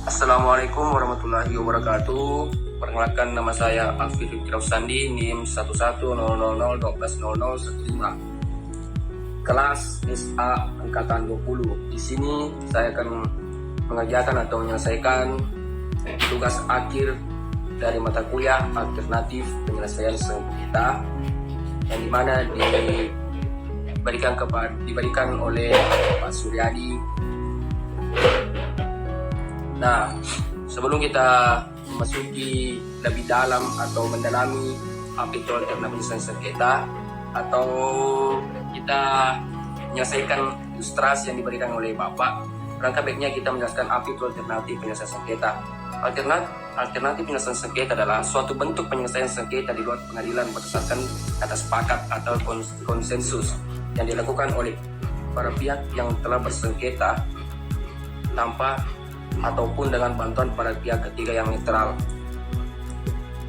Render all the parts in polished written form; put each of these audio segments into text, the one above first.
Assalamualaikum warahmatullahi wabarakatuh. Perkenalkan, nama saya Alfi Fikraus Sandi, NIM 110000120015. Kelas SA angkatan 20. Di sini saya akan mengerjakan atau menyelesaikan tugas akhir dari mata kuliah alternatif penyelesaian sengketa yang dimana diberikan oleh Pak Suryadi. Nah, sebelum kita memasuki lebih dalam atau mendalami apa itu alternatif penyelesaian sengketa, atau kita menyelesaikan ilustrasi yang diberikan oleh Bapak, langkah baiknya kita menjelaskan apa itu alternatif penyelesaian sengketa. Alternatif penyelesaian sengketa adalah suatu bentuk penyelesaian sengketa di luar pengadilan berdasarkan kata sepakat atau konsensus yang dilakukan oleh para pihak yang telah bersengketa tanpa ataupun dengan bantuan pada pihak ketiga yang netral.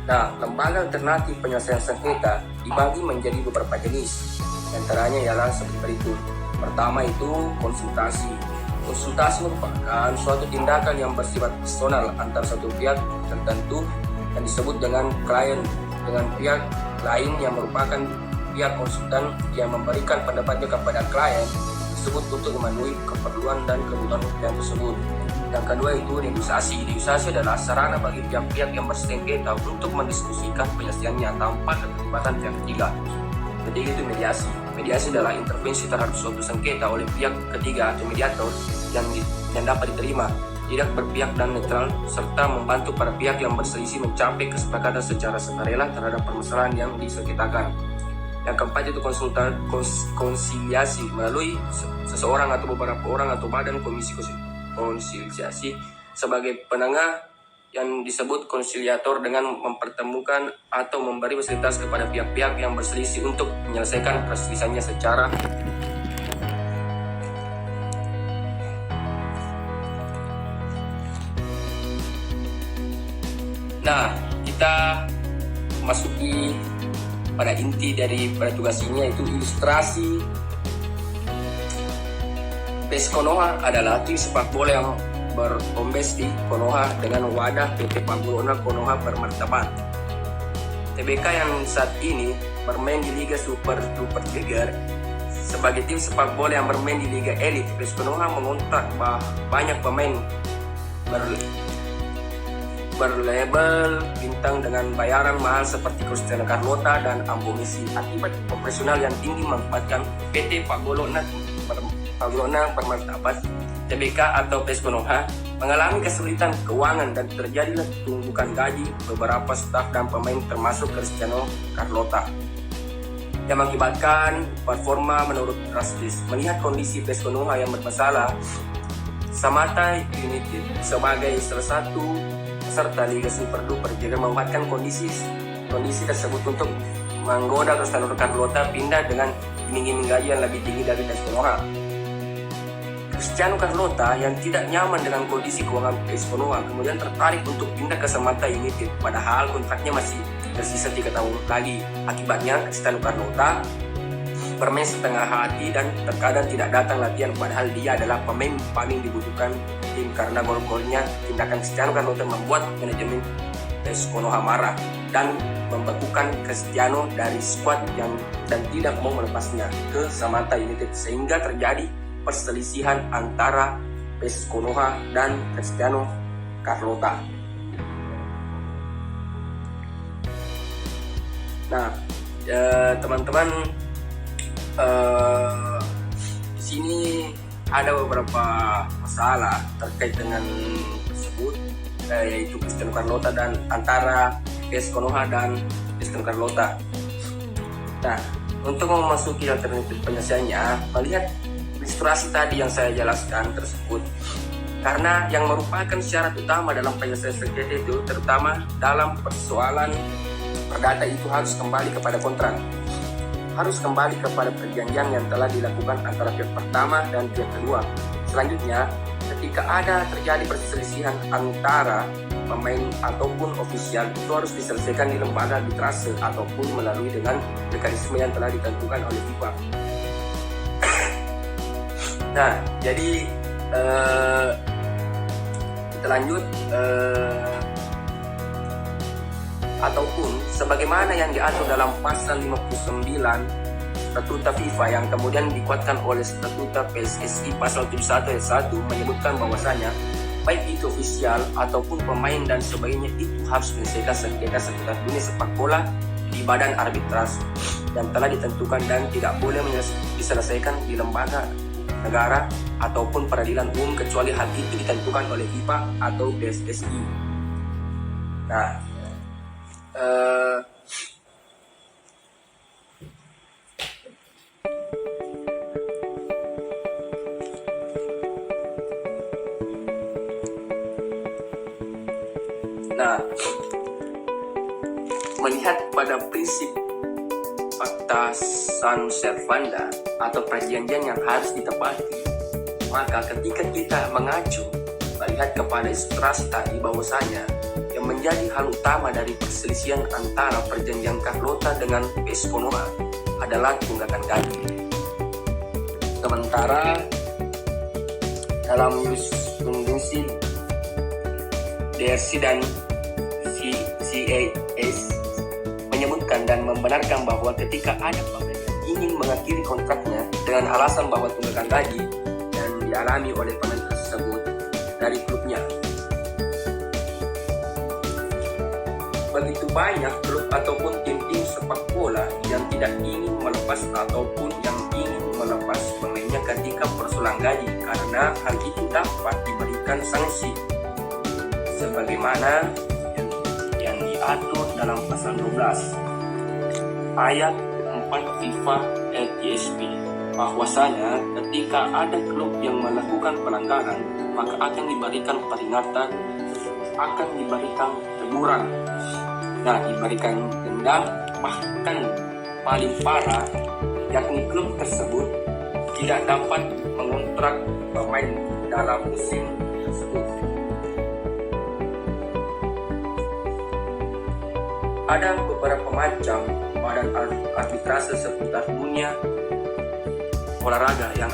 Nah, lembaga alternatif penyelesaian sengketa dibagi menjadi beberapa jenis. Antaranya ialah seperti berikut. Pertama itu konsultasi. Konsultasi merupakan suatu tindakan yang bersifat personal antara satu pihak tertentu yang disebut dengan klien dengan pihak lain yang merupakan pihak konsultan yang memberikan pendapatnya kepada klien tersebut untuk memenuhi keperluan dan kebutuhan klien tersebut. Yang kedua itu negosiasi. Negosiasi adalah sarana bagi pihak-pihak yang bersengketa untuk mendiskusikan penyelesaiannya tanpa keterlibatan pihak ketiga. Ketiga itu mediasi. Mediasi adalah intervensi terhadap suatu sengketa oleh pihak ketiga atau mediator yang dapat diterima, tidak berpihak dan netral, serta membantu para pihak yang berselisih mencapai kesepakatan secara sukarela terhadap permasalahan yang disengketakan. Yang keempat itu konsiliasi, melalui seseorang atau beberapa orang atau badan komisi konsiliasi sebagai penengah yang disebut konsiliator dengan mempertemukan atau memberi fasilitas kepada pihak-pihak yang berselisih untuk menyelesaikan perselisihannya secara Nah, kita masuki pada inti dari tugas ini, yaitu ilustrasi. PES Konoha adalah tim sepak bola yang berkompes di Konoha dengan wadah PT Pagulona Konoha bermartabat. TBK yang saat ini bermain di Liga Super League sebagai tim sepak bola yang bermain di Liga Elit. PES Konoha mengontrak banyak pemain berlabel bintang dengan bayaran mahal seperti Cristiano Carlota dan Ambo Messi. Akibat operasional yang tinggi memanfaatkan PT Pagulona bermartabat, TBK atau PES Konoha mengalami kesulitan keuangan dan terjadilah tumbukan gaji beberapa staf dan pemain termasuk Cristiano Carlota yang mengakibatkan performa menurun drastis. Melihat kondisi PES Konoha yang bermasalah, Samata United sebagai salah satu peserta Liga Super Duper juga memanfaatkan kondisi tersebut untuk menggoda Cristiano Carlota pindah dengan iming-iming gaji yang lebih tinggi dari PES Konoha. Cristiano Carlota yang tidak nyaman dengan kondisi keuangan PES Konoha kemudian tertarik untuk pindah ke Samata United, padahal kontraknya masih tersisa 3 tahun lagi. Akibatnya Cristiano Carlota bermain setengah hati dan terkadang tidak datang latihan, padahal dia adalah pemain paling dibutuhkan tim. Karena gol-golnya, tindakan Cristiano Carlota membuat manajemen PES Konoha marah dan membekukan Cristiano dari skuad dan tidak mau melepasnya ke Samata United, sehingga terjadi perselisihan antara PES Konoha dan Cristiano Carlota. Nah, teman-teman, di sini ada beberapa masalah terkait dengan tersebut, yaitu Cristiano Carlota dan antara PES Konoha dan Cristiano Carlota. Nah, untuk memasuki alternatif penyelesaiannya, melihat ilustrasi tadi yang saya jelaskan tersebut, karena yang merupakan syarat utama dalam penyelesaian sengketa itu, terutama dalam persoalan perdata, itu harus kembali kepada kontrak, harus kembali kepada perjanjian yang telah dilakukan antara pihak pertama dan pihak kedua. Selanjutnya, ketika ada terjadi perselisihan antara pemain ataupun ofisial, itu harus diselesaikan di lembaga arbitrase ataupun melalui dengan mekanisme yang telah ditentukan oleh FIFA. Nah, jadi kita Kita lanjut, ataupun sebagaimana yang diatur dalam pasal 59 Statuta FIFA yang kemudian dikuatkan oleh Statuta PSSI pasal 71 ayat 1 menyebutkan bahwasanya baik itu ofisial ataupun pemain dan sebagainya itu harus menyelesaikan sengketa seputar dunia sepak bola di badan arbitras dan telah ditentukan dan tidak boleh diselesaikan di lembaga negara ataupun peradilan umum kecuali hal itu ditentukan oleh FIFA atau PSSI. Nah, melihat pada prinsip Pacta Sunt Servanda atau perjanjian yang harus ditepati, maka ketika kita mengacu melihat kepada strata di bahwasanya yang menjadi hal utama dari perselisihan antara perjanjian Carlota dengan PS Konoha adalah tunggakan gaji. Sementara dalam jurisprudensi DRC dan CAS menyebutkan dan membenarkan bahwa ketika ada pemain yang ingin mengakhiri kontraknya dengan alasan bahwa tunggakan gaji yang dialami oleh pemain tersebut dari klubnya, begitu banyak klub ataupun tim-tim sepak bola yang tidak ingin melepas ataupun yang ingin melepas pemainnya ketika persoalan gaji, karena hal itu dapat diberikan sanksi sebagaimana yang diatur dalam pasal 12 ayat 4 FIFA LTSP, bahwasanya ketika ada klub yang melakukan pelanggaran maka akan diberikan peringatan, akan diberikan teguran, diberikan denda, bahkan paling parah yakni klub tersebut tidak dapat mengontrak pemain dalam musim tersebut. Ada beberapa macam badan arbitrase seputar dunia olahraga yang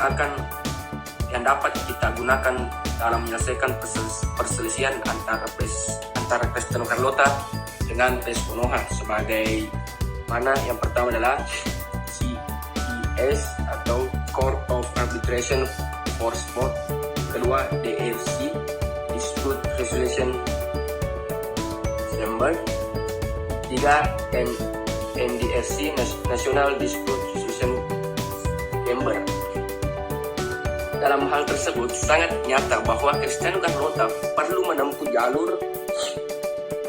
dapat kita gunakan dalam menyelesaikan perselisihan antara Cristiano Carlota dengan PS Konoha, sebagai mana yang pertama adalah CES atau Court of Arbitration for Sport, kedua DRC Dispute Resolution Chamber, tiga NDRC National Dispute Resolution Chamber. Dalam hal tersebut sangat nyata bahwa Cristiano Carlota perlu menempuh jalur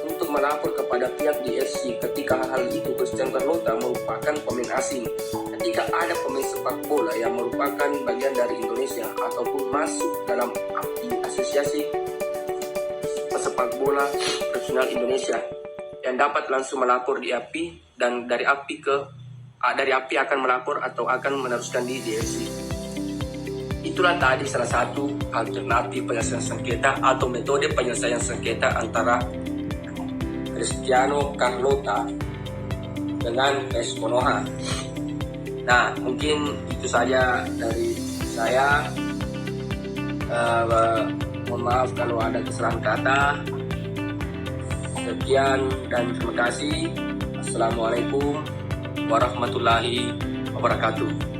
untuk melapor kepada pihak DRC ketika hal itu Cristiano Carlota merupakan pemain asing. Ketika ada pemain sepak bola yang merupakan bagian dari Indonesia ataupun masuk dalam asosiasi pesepak bola profesional Indonesia, yang dapat langsung melapor di API, dan dari API akan melapor atau akan meneruskan di DRC. Itulah tadi salah satu alternatif penyelesaian sengketa atau metode penyelesaian sengketa antara Cristiano Carlota dengan PS Konoha. Nah, mungkin itu saja dari saya. Mohon maaf kalau ada kesalahan kata. Sekian dan terima kasih. Assalamualaikum warahmatullahi wabarakatuh.